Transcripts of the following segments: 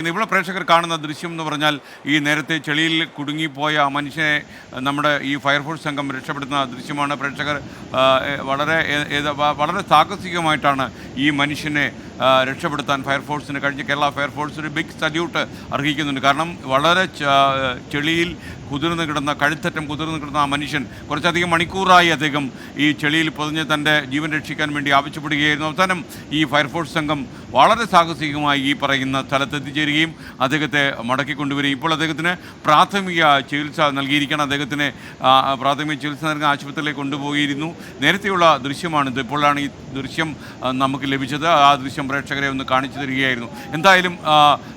ഇവിടെ പ്രേക്ഷകർ കാണുന്ന ദൃശ്യം എന്ന് പറഞ്ഞാൽ ഈ നേരത്തെ ചെളിയിൽ കുടുങ്ങിപ്പോയ ആ മനുഷ്യനെ നമ്മുടെ ഈ ഫയർഫോഴ്സ് സംഘം രക്ഷപ്പെടുത്തുന്ന ദൃശ്യമാണ്. പ്രേക്ഷകർ വളരെ സാഹസികമായിട്ടാണ് ഈ മനുഷ്യനെ രക്ഷപ്പെടുത്താൻ ഫയർഫോഴ്സിന് കഴിഞ്ഞ് കേരള ഫയർഫോഴ്സ് ഒരു ബിഗ് സല്യൂട്ട് അർഹിക്കുന്നുണ്ട്. കാരണം വളരെ ചെളിയിൽ കുതിർന്ന് കിടന്ന കഴുത്തറ്റം കുതിർന്ന് കിടന്ന ആ മനുഷ്യൻ കുറച്ചധികം മണിക്കൂറായി അദ്ദേഹം ഈ ചെളിയിൽ പൊതിഞ്ഞ് തൻ്റെ ജീവൻ രക്ഷിക്കാൻ വേണ്ടി ആവശ്യപ്പെടുകയായിരുന്നു. അവസാനം ഈ ഫയർഫോഴ്സ് സംഘം വളരെ സാഹസികമായി ഈ പറയുന്ന സ്ഥലത്തെത്തിച്ചേരുകയും അദ്ദേഹത്തെ മടക്കിക്കൊണ്ടുവരികയും ഇപ്പോൾ അദ്ദേഹത്തിന് പ്രാഥമിക ചികിത്സ നൽകിയിരിക്കുകയാണ്. അദ്ദേഹത്തിന് പ്രാഥമിക ചികിത്സ നൽകുന്ന ആശുപത്രിയിലേക്ക് കൊണ്ടുപോയിരുന്നു. നേരത്തെയുള്ള ദൃശ്യമാണിത്. ഇപ്പോഴാണ് ഈ ദൃശ്യം നമുക്ക് ലഭിച്ചത്. ആ ദൃശ്യം പ്രേക്ഷകരെ ഒന്ന് കാണിച്ചു തരികയായിരുന്നു. എന്തായാലും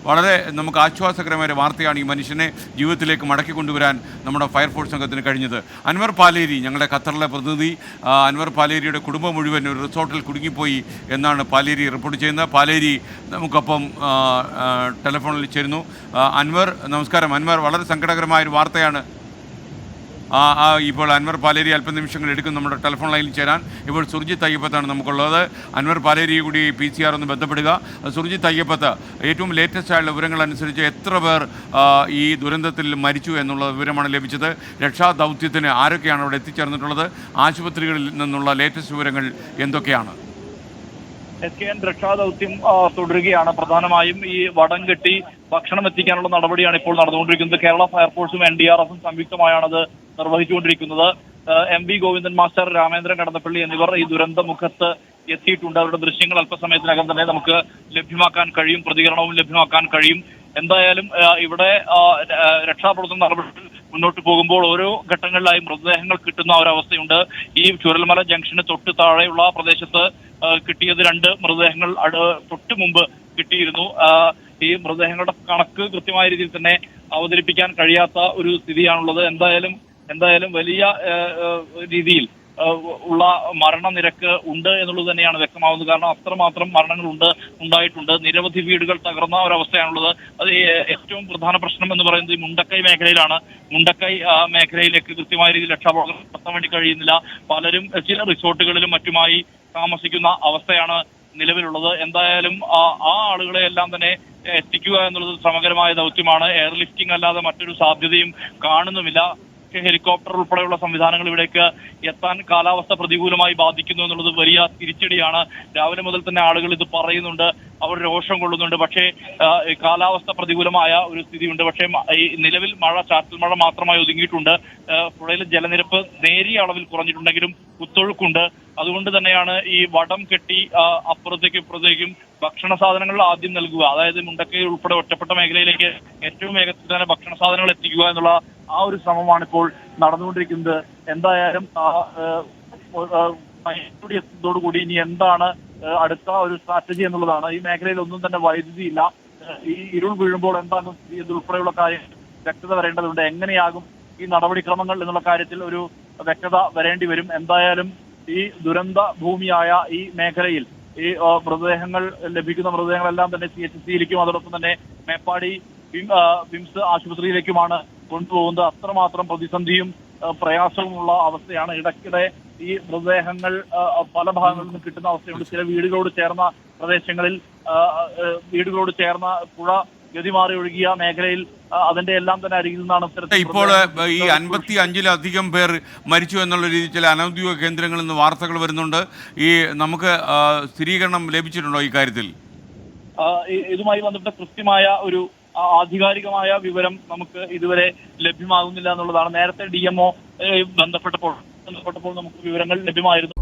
വളരെ നമുക്ക് ആശ്വാസകരമായ വാർത്തയാണ് ഈ മനുഷ്യനെ ജീവിതത്തിലേക്ക് മടക്കിക്കൊണ്ടുവരാൻ നമ്മുടെ ഫയർഫോഴ്സ് സംഘത്തിന് കഴിഞ്ഞത്. അൻവർ പാലേരി, ഞങ്ങളുടെ ഖത്തറിലെ പ്രതിനിധി, അൻവർ പാലേരിയുടെ കുടുംബം മുഴുവൻ ഒരു റിസോർട്ടിൽ കുടുങ്ങിപ്പോയി എന്നാണ് പാലേരി റിപ്പോർട്ട് ചെയ്യുന്നത്. പാലേരി നമുക്കൊപ്പം ടെലിഫോണിൽ ചേരുന്നു. അൻവർ, നമസ്കാരം. അൻവർ, വളരെ സങ്കടകരമായൊരു വാർത്തയാണ്. ഇപ്പോൾ അൻവർ പാലേരി അല്പനിമിഷങ്ങൾ എടുക്കും നമ്മുടെ ടെലിഫോൺ ലൈനിൽ ചേരാൻ. ഇപ്പോൾ സുർജിത്ത് അയ്യപ്പത്താണ് നമുക്കുള്ളത്. അൻവർ പാലേരി കൂടി PCR ഒന്ന് ബന്ധപ്പെടുക. സുർജിത്ത് അയ്യപ്പത്ത്, ഏറ്റവും ലേറ്റസ്റ്റ് ആയുള്ള വിവരങ്ങൾ അനുസരിച്ച് എത്ര പേർ ഈ ദുരന്തത്തിൽ മരിച്ചു എന്നുള്ള വിവരമാണ് ലഭിച്ചത്? രക്ഷാദൗത്യത്തിന് ആരൊക്കെയാണ് അവിടെ എത്തിച്ചേർന്നിട്ടുള്ളത്? ആശുപത്രികളിൽ നിന്നുള്ള ലേറ്റസ്റ്റ് വിവരങ്ങൾ എന്തൊക്കെയാണ്? SKN രക്ഷാദൗത്യം തുടരുകയാണ്. പ്രധാനമായും ഈ വടം കെട്ടി ഭക്ഷണം എത്തിക്കാനുള്ള നടപടിയാണ് ഇപ്പോൾ നടന്നുകൊണ്ടിരിക്കുന്നത്. കേരള ഫയർഫോഴ്സും NDRFും സംയുക്തമായാണത് നിർവഹിച്ചുകൊണ്ടിരിക്കുന്നത്. MV ഗോവിന്ദൻ മാസ്റ്റർ, രാമേന്ദ്രൻ കടന്നപ്പള്ളി എന്നിവർ ഈ ദുരന്ത മുഖത്ത് എത്തിയിട്ടുണ്ട്. അവരുടെ ദൃശ്യങ്ങൾ അല്പസമയത്തിനകം തന്നെ നമുക്ക് ലഭ്യമാക്കാൻ കഴിയും, പ്രതികരണവും ലഭ്യമാക്കാൻ കഴിയും. എന്തായാലും ഇവിടെ രക്ഷാപ്രവർത്തന നടപടികൾ മുന്നോട്ട് പോകുമ്പോൾ ഓരോ ഘട്ടങ്ങളിലായി മൃതദേഹങ്ങൾ കിട്ടുന്ന ഒരവസ്ഥയുണ്ട്. ഈ ചുരൽമല ജംഗ്ഷന് തൊട്ട് താഴെയുള്ള പ്രദേശത്ത് കിട്ടിയത് 2 മൃതദേഹങ്ങൾ തൊട്ട് മുമ്പ് കിട്ടിയിരുന്നു. ഈ മൃതദേഹങ്ങളുടെ കണക്ക് കൃത്യമായ രീതിയിൽ തന്നെ അവതരിപ്പിക്കാൻ കഴിയാത്ത ഒരു സ്ഥിതിയാണുള്ളത്. എന്തായാലും വലിയ രീതിയിൽ ഉള്ള മരണനിരക്ക് ഉണ്ട് എന്നുള്ളത് തന്നെയാണ് വ്യക്തമാവുന്നത്. കാരണം അത്രമാത്രം മരണങ്ങൾ ഉണ്ടായിട്ടുണ്ട്. നിരവധി വീടുകൾ തകർന്ന ഒരവസ്ഥയാണുള്ളത്. അത് ഏറ്റവും പ്രധാന പ്രശ്നം എന്ന് പറയുന്നത് ഈ മുണ്ടക്കൈ മേഖലയിലാണ്. മുണ്ടക്കൈ മേഖലയിലേക്ക് കൃത്യമായ രീതിയിൽ രക്ഷാപ്രവർത്തനം നടത്താൻ വേണ്ടി കഴിയുന്നില്ല. പലരും ചില റിസോർട്ടുകളിലും മറ്റുമായി താമസിക്കുന്ന അവസ്ഥയാണ് നിലവിലുള്ളത്. എന്തായാലും ആ ആളുകളെ എല്ലാം തന്നെ എത്തിക്കുക എന്നുള്ളത് ശ്രമകരമായ ദൗത്യമാണ്. എയർലിഫ്റ്റിംഗ് അല്ലാതെ മറ്റൊരു സാധ്യതയും കാണുന്നുമില്ല. ഹെലികോപ്റ്റർ ഉൾപ്പെടെയുള്ള സംവിധാനങ്ങൾ ഇവിടേക്ക് എത്താൻ കാലാവസ്ഥ പ്രതികൂലമായി ബാധിക്കുന്നു എന്നുള്ളത് വലിയ തിരിച്ചടിയാണ്. രാവിലെ മുതൽ തന്നെ ആളുകൾ ഇത് പറയുന്നുണ്ട്, അവർ രോഷം കൊള്ളുന്നുണ്ട്. പക്ഷേ കാലാവസ്ഥ പ്രതികൂലമായ ഒരു സ്ഥിതിയുണ്ട്. പക്ഷേ ഈ നിലവിൽ ചാറ്റൽ മഴ മാത്രമായി ഒതുങ്ങിയിട്ടുണ്ട്. പുഴയിലെ ജലനിരപ്പ് നേരിയ അളവിൽ കുറഞ്ഞിട്ടുണ്ടെങ്കിലും കുത്തൊഴുക്കുണ്ട്. അതുകൊണ്ട് തന്നെയാണ് ഈ വടം കെട്ടി അപ്പുറത്തേക്കും ഇപ്പുറത്തേക്കും ഭക്ഷണ സാധനങ്ങൾ ആദ്യം നൽകുക, അതായത് മുണ്ടക്കൈ ഉൾപ്പെടെ ഒറ്റപ്പെട്ട മേഖലയിലേക്ക് ഏറ്റവും വേഗത്തിൽ തന്നെ ഭക്ഷണ സാധനങ്ങൾ എത്തിക്കുക എന്നുള്ള ആ ഒരു ശ്രമമാണ് ഇപ്പോൾ നടന്നുകൊണ്ടിരിക്കുന്നത്. എന്തായാലും എത്തുന്നതോടുകൂടി ഇനി എന്താണ് അടുത്ത ഒരു സ്ട്രാറ്റജി എന്നുള്ളതാണ്. ഈ മേഖലയിൽ ഒന്നും തന്നെ വൈദ്യുതി ഇല്ല. ഈ ഇരുൾ വീഴുമ്പോൾ എന്താണ് ഇതുൾപ്പെടെയുള്ള കാര്യം വ്യക്തത വരേണ്ടതുണ്ട്. എങ്ങനെയാകും ഈ നടപടിക്രമങ്ങൾ എന്നുള്ള കാര്യത്തിൽ ഒരു വ്യക്തത വരേണ്ടി വരും. എന്തായാലും ഈ ദുരന്ത ഭൂമിയായ ഈ മേഖലയിൽ ഈ മൃതദേഹങ്ങൾ ലഭിക്കുന്ന മൃതദേഹങ്ങളെല്ലാം തന്നെ CHCയിലേക്കും അതോടൊപ്പം തന്നെ മേപ്പാടി വിംസ് ആശുപത്രിയിലേക്കുമാണ് കൊണ്ടുപോകുന്നത്. അത്രമാത്രം പ്രതിസന്ധിയും പ്രയാസവുമുള്ള അവസ്ഥയാണ്. ഇടയ്ക്കിടെ ഈ മൃതദേഹങ്ങൾ പല ഭാഗങ്ങളിൽ നിന്ന് കിട്ടുന്ന അവസ്ഥയുണ്ട്. ചില വീടുകളോട് ചേർന്ന പ്രദേശങ്ങളിൽ വീടുകളോട് ചേർന്ന പുഴ ഗതിമാറി ഒഴുകിയ മേഖലയിൽ അതിന്റെ എല്ലാം തന്നെ അരികിൽ നിന്നാണ് ഇപ്പോൾ ഈ 55-ലധികം പേർ മരിച്ചു എന്നുള്ള രീതിയിൽ ചില അനൌദ്യോഗിക കേന്ദ്രങ്ങളിൽ നിന്ന് വാർത്തകൾ വരുന്നുണ്ട്. ഈ നമുക്ക് സ്ഥിരീകരണം ലഭിച്ചിട്ടുണ്ടോ ഈ കാര്യത്തിൽ? ഇതുമായി ബന്ധപ്പെട്ട കൃത്യമായ ഒരു ആധികാരികമായ വിവരം നമുക്ക് ഇതുവരെ ലഭ്യമാകുന്നില്ല എന്നുള്ളതാണ്. നേരത്തെ DMO ബന്ധപ്പെട്ടപ്പോൾ നമുക്ക് വിവരങ്ങൾ ലഭ്യമായിരുന്നു.